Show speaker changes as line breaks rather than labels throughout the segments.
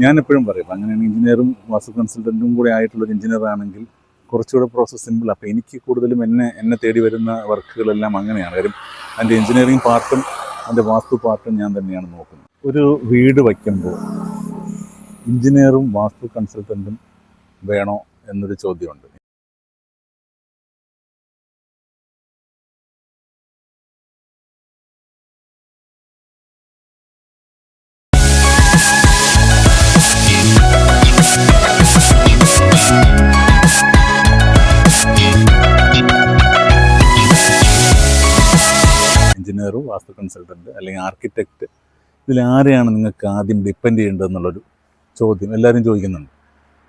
ഞാനെപ്പോഴും പറയും അങ്ങനെയാണ് എഞ്ചിനീയറും വാസ്തു കൺസൾട്ടൻറ്റും കൂടെ ആയിട്ടുള്ളൊരു എഞ്ചിനീയർ ആണെങ്കിൽ കുറച്ചുകൂടെ പ്രോസസ്സ് സിമ്പിൾ. അപ്പോൾ എനിക്ക് കൂടുതലും എന്നെ തേടി വരുന്ന വർക്കുകളെല്ലാം അങ്ങനെയാണ്. കാര്യം അതിൻ്റെ എഞ്ചിനീയറിംഗ് പാർട്ടും അതിൻ്റെ വാസ്തു പാർട്ടും ഞാൻ തന്നെയാണ് നോക്കുന്നത്. ഒരു വീട് വയ്ക്കുമ്പോൾ എഞ്ചിനീയറും വാസ്തു കൺസൾട്ടൻറ്റും വേണോ എന്നൊരു ചോദ്യമുണ്ട്. എഞ്ചിനീയറും വാസ്തു കൺസൾട്ടൻറ്റ് അല്ലെങ്കിൽ ആർക്കിടെക്റ്റ്, ഇതിലാരെയാണ് നിങ്ങൾക്ക് ആദ്യം ഡിപ്പെൻഡ് ചെയ്യേണ്ടതെന്നുള്ളൊരു ചോദ്യം എല്ലാവരും ചോദിക്കുന്നുണ്ട്.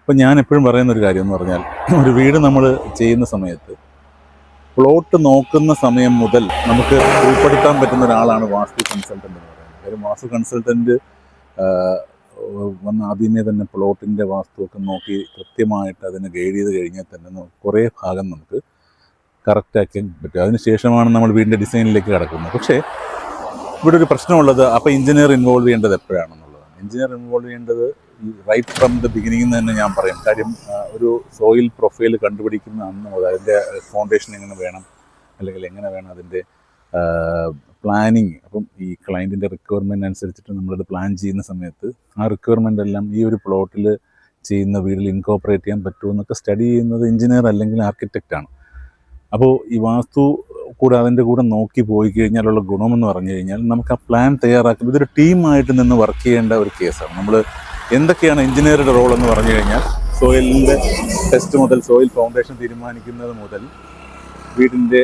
അപ്പോൾ ഞാൻ എപ്പോഴും പറയുന്നൊരു കാര്യം എന്ന് പറഞ്ഞാൽ, ഒരു വീട് നമ്മൾ ചെയ്യുന്ന സമയത്ത് പ്ലോട്ട് നോക്കുന്ന സമയം മുതൽ നമുക്ക് ഉൾപ്പെടുത്താൻ പറ്റുന്ന ഒരാളാണ് വാസ്തു കൺസൾട്ടൻ്റ് എന്ന് പറയുന്നത്. കാര്യം വാസ്തു കൺസൾട്ടൻറ്റ് വന്ന് ആദ്യമേ തന്നെ പ്ലോട്ടിൻ്റെ വാസ്തുവൊക്കെ നോക്കി കൃത്യമായിട്ട് അതിനെ ഗൈഡ് ചെയ്ത് കഴിഞ്ഞാൽ തന്നെ കുറേ ഭാഗം നമുക്ക് കറക്റ്റാക്കാൻ പറ്റും. അതിനുശേഷമാണ് നമ്മൾ വീടിൻ്റെ ഡിസൈനിലേക്ക് കിടക്കുന്നത്. പക്ഷേ ഇവിടെ ഒരു പ്രശ്നമുള്ളത്, അപ്പോൾ എഞ്ചിനീയർ ഇൻവോൾവ് ചെയ്യേണ്ടത് എപ്പോഴാണെന്നുള്ളതാണ്. എഞ്ചിനീയർ ഇൻവോൾവ് ചെയ്യേണ്ടത് ഈ റൈറ്റ് ഫ്രം ദ ബിഗിനിങ് തന്നെ ഞാൻ പറയും. കാര്യം ഒരു സോയിൽ പ്രൊഫൈൽ കണ്ടുപിടിക്കുന്ന അന്ന് മുതൽ അതിൻ്റെ ഫൗണ്ടേഷൻ എങ്ങനെ വേണം, അല്ലെങ്കിൽ എങ്ങനെ വേണം അതിൻ്റെ പ്ലാനിങ്. അപ്പം ഈ ക്ലയൻറ്റിൻ്റെ റിക്വയർമെൻറ്റ് അനുസരിച്ചിട്ട് നമ്മളത് പ്ലാൻ ചെയ്യുന്ന സമയത്ത് ആ റിക്വയർമെൻ്റ് എല്ലാം ഈ ഒരു പ്ലോട്ടിൽ ചെയ്യുന്ന വീട്ടിൽ ഇൻകോപ്പറേറ്റ് ചെയ്യാൻ പറ്റുമോ എന്നൊക്കെ സ്റ്റഡി ചെയ്യുന്നത് എഞ്ചിനീയർ അല്ലെങ്കിൽ ആർക്കിടെക്റ്റാണ്. അപ്പോൾ ഈ വാസ്തു കൂടെ അതിൻ്റെ കൂടെ നോക്കി പോയി കഴിഞ്ഞാലുള്ള ഗുണമെന്ന് പറഞ്ഞു കഴിഞ്ഞാൽ, നമുക്ക് ആ പ്ലാൻ തയ്യാറാക്കുമ്പോൾ ഇതൊരു ടീമായിട്ട് നിന്ന് വർക്ക് ചെയ്യേണ്ട ഒരു കേസാണ്. നമ്മൾ എന്തൊക്കെയാണ് എഞ്ചിനീയറുടെ റോൾ എന്ന് പറഞ്ഞു കഴിഞ്ഞാൽ, സോയിലിൻ്റെ ടെസ്റ്റ് മുതൽ സോയിൽ ഫൗണ്ടേഷൻ തീരുമാനിക്കുന്നത് മുതൽ വീടിൻ്റെ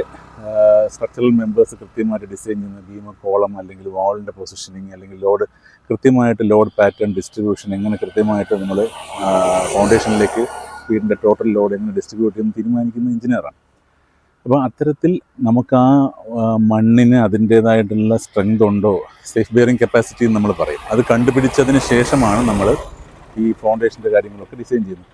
സ്ട്രക്ചറൽ മെമ്പേഴ്സ് കൃത്യമായിട്ട് ഡിസൈൻ ചെയ്യുന്ന ബീം, കോളം, അല്ലെങ്കിൽ വാളിൻ്റെ പൊസിഷനിങ്, അല്ലെങ്കിൽ ലോഡ് കൃത്യമായിട്ട് ലോഡ് പാറ്റേൺ ഡിസ്ട്രിബ്യൂഷൻ എങ്ങനെ കൃത്യമായിട്ട് നമ്മൾ ഫൗണ്ടേഷനിലേക്ക് വീടിൻ്റെ ടോട്ടൽ ലോഡ് എങ്ങനെ ഡിസ്ട്രിബ്യൂട്ട് ചെയ്യുന്നത് തീരുമാനിക്കുന്ന എഞ്ചിനീയറാണ്. അപ്പോൾ അത്തരത്തിൽ നമുക്ക് ആ മണ്ണിന് അതിൻ്റേതായിട്ടുള്ള സ്ട്രെങ്ത് ഉണ്ടോ, സേഫ് ബിയറിംഗ് കപ്പാസിറ്റി എന്ന് നമ്മൾ പറയും, അത് കണ്ടുപിടിച്ചതിന് ശേഷമാണ് നമ്മൾ ഈ ഫൗണ്ടേഷൻ്റെ കാര്യങ്ങളൊക്കെ ഡിസൈൻ ചെയ്യുന്നത്.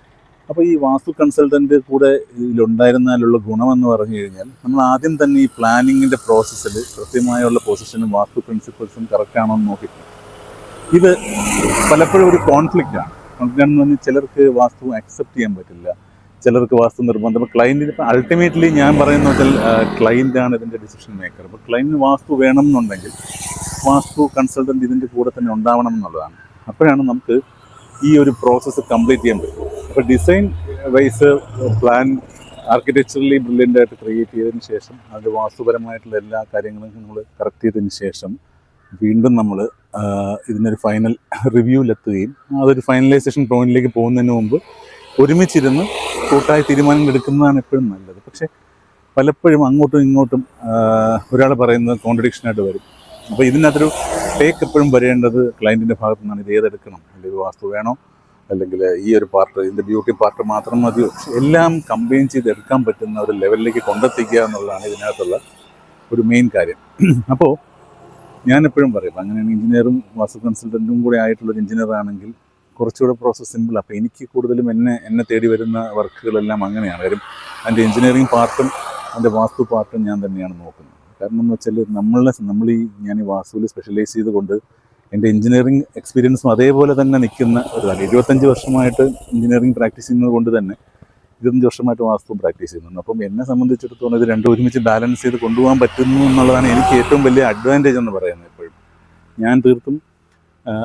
അപ്പോൾ ഈ വാസ്തു കൺസൾട്ടൻ്റ് കൂടെ ഇതിലുണ്ടായിരുന്നാലുള്ള ഗുണമെന്ന് പറഞ്ഞു കഴിഞ്ഞാൽ, നമ്മൾ ആദ്യം തന്നെ ഈ പ്ലാനിങ്ങിൻ്റെ പ്രോസസ്സിൽ കൃത്യമായുള്ള പൊസിഷനും വാസ്തു പ്രിൻസിപ്പിൾസും കറക്റ്റാണോ എന്ന് നോക്കിയിട്ട്. ഇത് പലപ്പോഴും ഒരു കോൺഫ്ലിക്റ്റാണ്. കോൺഫ്ലിക്റ്റ് എന്ന് പറഞ്ഞാൽ ചിലർക്ക് വാസ്തു അക്സെപ്റ്റ് ചെയ്യാൻ പറ്റില്ല, ചിലർക്ക് വാസ്തു നിർബന്ധം. അപ്പോൾ ക്ലയൻറ്റിന് ഇപ്പോൾ അൾട്ടിമേറ്റ്ലി ഞാൻ പറയുന്ന വെച്ചാൽ ക്ലയൻറ്റാണ് ഇതിൻ്റെ ഡിസിഷൻ മേക്കർ. അപ്പോൾ ക്ലയൻറ്റിന് വാസ്തു വേണം എന്നുണ്ടെങ്കിൽ വാസ്തു കൺസൾട്ടൻറ്റ് ഇതിൻ്റെ കൂടെ തന്നെ ഉണ്ടാവണം എന്നുള്ളതാണ്. അപ്പോഴാണ് നമുക്ക് ഈ ഒരു പ്രോസസ്സ് കംപ്ലീറ്റ് ചെയ്യാൻ പറ്റും. അപ്പോൾ ഡിസൈൻ വൈസ് പ്ലാൻ ആർക്കിടെക്ചറലി ബ്രില്യൻ്റായിട്ട് ക്രിയേറ്റ് ചെയ്തതിന് ശേഷം അതിൻ്റെ വാസ്തുപരമായിട്ടുള്ള എല്ലാ കാര്യങ്ങളും നമ്മൾ കറക്റ്റ് ചെയ്തതിന് ശേഷം വീണ്ടും നമ്മൾ ഇതിനൊരു ഫൈനൽ റിവ്യൂവിലെത്തുകയും അതൊരു ഫൈനലൈസേഷൻ പോയിന്റിലേക്ക് പോകുന്നതിന് മുമ്പ് ഒരുമിച്ചിരുന്ന് കൂട്ടായി തീരുമാനങ്ങൾ എടുക്കുന്നതാണ് എപ്പോഴും നല്ലത്. പക്ഷേ പലപ്പോഴും അങ്ങോട്ടും ഇങ്ങോട്ടും ഒരാൾ പറയുന്നത് കോൺട്രഡിക്ഷനായിട്ട് വരും. അപ്പോൾ ഇതിനകത്തൊരു ടേക്ക് എപ്പോഴും വരേണ്ടത് ക്ലയൻറ്റിൻ്റെ ഭാഗത്തു നിന്നാണ്. ഇത് ഏതെടുക്കണം, അല്ലെങ്കിൽ വാസ്തു വേണോ, അല്ലെങ്കിൽ ഈ ഒരു പാർട്ട് ഇതിൻ്റെ ബ്യൂട്ടി പാർട്ട് മാത്രം മതിയോ, എല്ലാം കമ്പൈൻ ചെയ്തെടുക്കാൻ പറ്റുന്ന ഒരു ലെവലിലേക്ക് കൊണ്ടെത്തിക്കുക എന്നുള്ളതാണ് ഇതിനകത്തുള്ള ഒരു മെയിൻ കാര്യം. അപ്പോൾ ഞാനെപ്പോഴും പറയും അങ്ങനെയാണ് എഞ്ചിനീയറും വാസ്തു കൺസൾട്ടൻറ്റും കൂടെ ആയിട്ടുള്ളൊരു എഞ്ചിനീയർ ആണെങ്കിൽ കുറച്ചുകൂടെ പ്രോസസ്സ് സിമ്പിൾ. അപ്പോൾ എനിക്ക് കൂടുതലും എന്നെ തേടി വരുന്ന വർക്കുകളെല്ലാം അങ്ങനെയാണ്. കാര്യം അതിൻ്റെ എഞ്ചിനീയറിംഗ് പാർട്ടും അതിൻ്റെ വാസ്തു പാർട്ടും ഞാൻ തന്നെയാണ് നോക്കുന്നത്. കാരണം എന്ന് വെച്ചാൽ ഞാൻ ഈ വാസ്തുവിൽ സ്പെഷ്യലൈസ് ചെയ്തുകൊണ്ട് എൻ്റെ എഞ്ചിനീയറിംഗ് എക്സ്പീരിയൻസും അതേപോലെ തന്നെ നിൽക്കുന്ന ഒരാൾ. 25 വർഷമായിട്ട് എഞ്ചിനീയറിംഗ് പ്രാക്ടീസ് ചെയ്യുന്നത് കൊണ്ട് തന്നെ 25 വർഷമായിട്ട് വാസ്തു പ്രാക്ടീസ് ചെയ്യുന്നുണ്ട്. അപ്പം എന്നെ സംബന്ധിച്ചിടത്തോളം ഇത് രണ്ടും ഒരുമിച്ച് ബാലൻസ് ചെയ്ത് കൊണ്ടുപോകാൻ പറ്റുന്നു എന്നുള്ളതാണ് എനിക്ക് ഏറ്റവും വലിയ അഡ്വാൻറ്റേജ് എന്ന് പറയുന്നത്. എപ്പോഴും ഞാൻ തീർത്തും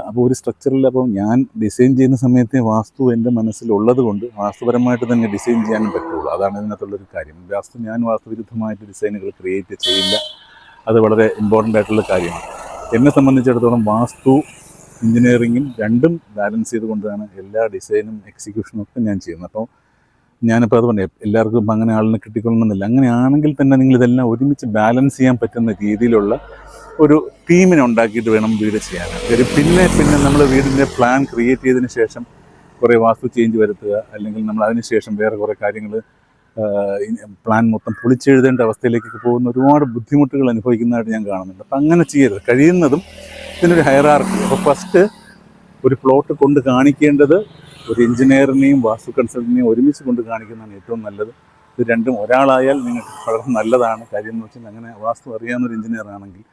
അപ്പോൾ ഒരു സ്ട്രക്ചറിൽ അപ്പോൾ ഞാൻ ഡിസൈൻ ചെയ്യുന്ന സമയത്തെ വാസ്തു എൻ്റെ മനസ്സിലുള്ളത് കൊണ്ട് വാസ്തുപരമായിട്ട് തന്നെ ഡിസൈൻ ചെയ്യാനും പറ്റുള്ളൂ. അതാണ് ഇതിനകത്തുള്ളൊരു കാര്യം. ഞാൻ വാസ്തുവിരുദ്ധമായിട്ട് ഡിസൈനുകൾ ക്രിയേറ്റ് ചെയ്യില്ല. അത് വളരെ ഇമ്പോർട്ടൻ്റ് ആയിട്ടുള്ള കാര്യമാണ്. എന്നെ സംബന്ധിച്ചിടത്തോളം വാസ്തു എഞ്ചിനീയറിങ്ങും രണ്ടും ബാലൻസ് ചെയ്തുകൊണ്ടാണ് എല്ലാ ഡിസൈനും എക്സിക്യൂഷനും ഒക്കെ ഞാൻ ചെയ്യുന്നത്. അപ്പോൾ ഞാനിപ്പോൾ അത് പറഞ്ഞു, എല്ലാവർക്കും ഇപ്പം അങ്ങനെ ആളിനെ കിട്ടിക്കൊള്ളണമെന്നില്ല. അങ്ങനെയാണെങ്കിൽ തന്നെ നിങ്ങളിതെല്ലാം ഒരുമിച്ച് ബാലൻസ് ചെയ്യാൻ പറ്റുന്ന രീതിയിലുള്ള ഒരു ടീമിനെ ഉണ്ടാക്കിയിട്ട് വേണം വീട് ചെയ്യാൻ. പിന്നെ നമ്മൾ വീടിൻ്റെ പ്ലാൻ ക്രിയേറ്റ് ചെയ്തതിന് ശേഷം കുറേ വാസ്തു ചേഞ്ച് വരുത്തുക, അല്ലെങ്കിൽ നമ്മൾ അതിന് ശേഷം വേറെ കുറേ കാര്യങ്ങൾ പ്ലാൻ മൊത്തം പൊളിച്ചെഴുതേണ്ട അവസ്ഥയിലേക്ക് പോകുന്ന ഒരുപാട് ബുദ്ധിമുട്ടുകൾ അനുഭവിക്കുന്നതായിട്ട് ഞാൻ കാണുന്നുണ്ട്. അപ്പം അങ്ങനെ ചെയ്യരുത്. കഴിയുന്നതും ഇതിനൊരു ഹയറാർക്കി. അപ്പോൾ ഫസ്റ്റ് ഒരു പ്ലോട്ട് കൊണ്ട് കാണിക്കേണ്ടത് ഒരു എഞ്ചിനീയറിനെയും വാസ്തു കൺസൾട്ടന്റിനെയും ഒരുമിച്ച് കൊണ്ട് കാണിക്കുന്നതാണ് ഏറ്റവും നല്ലത്. ഇത് രണ്ടും ഒരാളായാൽ നിങ്ങൾക്ക് വളരെ നല്ലതാണ്. കാര്യം എന്ന് വെച്ചാൽ അങ്ങനെ വാസ്തു അറിയാവുന്നൊരു എഞ്ചിനീയർ ആണെങ്കിൽ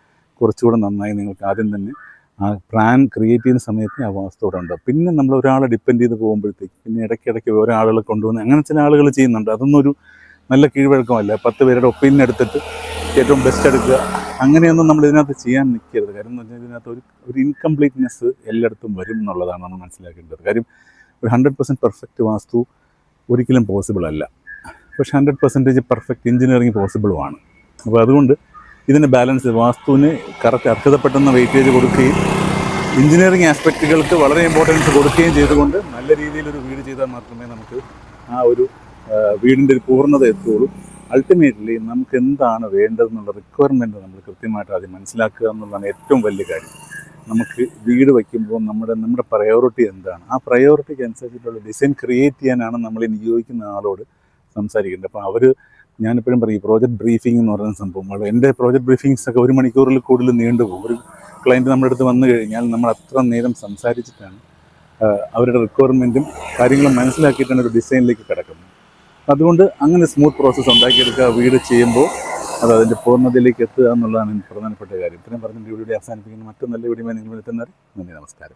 കുറച്ചുകൂടെ നന്നായി നിങ്ങൾക്ക് ആദ്യം തന്നെ ആ പ്ലാൻ ക്രിയേറ്റ് ചെയ്യുന്ന സമയത്ത് ആ വാസ്തു അവിടെ ഉണ്ടാവും. പിന്നെ നമ്മൾ ഒരാളെ ഡിപ്പെൻഡ് ചെയ്ത് പോകുമ്പോഴത്തേക്ക് പിന്നെ ഇടയ്ക്കിടയ്ക്ക് ഓരോ ആളുകളെ കൊണ്ടുവന്ന് അങ്ങനെ ചില ആളുകൾ ചെയ്യുന്നുണ്ട്. അതൊന്നും ഒരു നല്ല കീഴ്വഴക്കമല്ല. 10 പേരുടെ ഒപ്പീനിയൻ എടുത്തിട്ട് ഏറ്റവും ബെസ്റ്റ് എടുക്കുക, അങ്ങനെയൊന്നും നമ്മൾ ഇതിനകത്ത് ചെയ്യാൻ നിൽക്കരുത്. കാര്യം എന്ന് വെച്ചാൽ ഇതിനകത്ത് ഒരു ഇൻകംപ്ലീറ്റ്നെസ് എല്ലായിടത്തും വരും എന്നുള്ളതാണ് നമ്മൾ മനസ്സിലാക്കേണ്ടത്. കാര്യം ഒരു 100% പെർഫെക്റ്റ് വാസ്തു ഒരിക്കലും പോസിബിൾ അല്ല. പക്ഷേ 100% പെർഫെക്റ്റ് എഞ്ചിനീയറിങ് പോസിബിളുമാണ്. അപ്പോൾ അതുകൊണ്ട് ഇതിൻ്റെ ബാലൻസ് വാസ്തുവിന് കറക്റ്റ് അർഹതപ്പെടുന്ന വെയിറ്റേജ് കൊടുക്കുകയും എഞ്ചിനീയറിങ് ആസ്പെക്റ്റുകൾക്ക് വളരെ ഇമ്പോർട്ടൻസ് കൊടുക്കുകയും ചെയ്തുകൊണ്ട് നല്ല രീതിയിലൊരു വീട് ചെയ്താൽ മാത്രമേ നമുക്ക് ആ ഒരു വീടിൻ്റെ ഒരു പൂർണ്ണത എത്തുകയുള്ളൂ. അൾട്ടിമേറ്റ്ലി നമുക്ക് എന്താണ് വേണ്ടതെന്നുള്ള റിക്വയർമെൻറ്റ് നമ്മൾ കൃത്യമായിട്ട് ആദ്യം മനസ്സിലാക്കുക എന്നുള്ളതാണ് ഏറ്റവും വലിയ കാര്യം. നമുക്ക് വീട് വയ്ക്കുമ്പോൾ നമ്മുടെ പ്രയോറിറ്റി എന്താണ്, ആ പ്രയോറിറ്റിക്ക് അനുസരിച്ചിട്ടുള്ള ഡിസൈൻ ക്രിയേറ്റ് ചെയ്യാനാണ് നമ്മൾ നിയോഗിക്കുന്ന ആളോട് സംസാരിക്കേണ്ടത്. അപ്പോൾ ഞാനെപ്പോഴും പറയും, പ്രോജക്റ്റ് ബ്രീഫിംഗ് എന്ന് പറയുന്ന സംഭവം, എൻ്റെ പ്രോജക്റ്റ് ബ്രീഫിങ്സ് ഒക്കെ 1 മണിക്കൂറിൽ കൂടുതൽ നീണ്ടുപോകും. ഒരു ക്ലയൻറ്റ് നമ്മുടെ അടുത്ത് വന്നു കഴിഞ്ഞാൽ നമ്മൾ അത്ര നേരം സംസാരിച്ചിട്ടാണ് അവരുടെ റിക്വയർമെൻറ്റും കാര്യങ്ങളും മനസ്സിലാക്കിയിട്ടാണ് ഒരു ഡിസൈനിലേക്ക് കിടക്കുന്നത്. അതുകൊണ്ട് അങ്ങനെ സ്മൂത്ത് പ്രോസസ്സ് ഉണ്ടാക്കിയെടുക്കുക വീട് ചെയ്യുമ്പോൾ, അതിൻ്റെ പൂർണ്ണതയിലേക്ക് എത്തുക എന്നുള്ളതാണ് പ്രധാനപ്പെട്ട കാര്യം. ഇത്രയും പറഞ്ഞിട്ട് വീഡിയോ അവസാനിപ്പിക്കുന്ന മറ്റു നല്ല വീഡിയോ നിങ്ങൾ എത്തുന്നത്. നന്ദി, നമസ്കാരം.